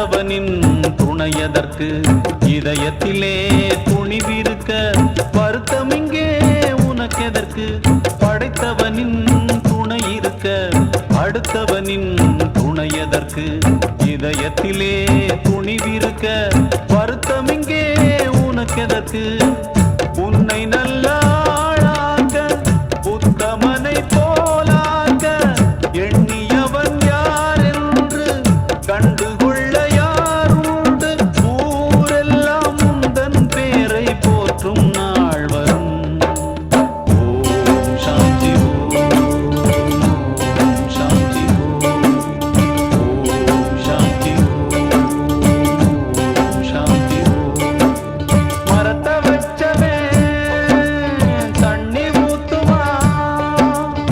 அடுத்தவனின் துணையதற்கு இதயத்திலே துணிவிருக்க வருத்தம் இங்கே உனக்கெதற்கு படைத்தவனின் துணை இருக்க அடுத்தவனின் துணையதற்கு இதயத்திலே துணிவிருக்க வருத்தம் இங்கே உனக்கெதற்கு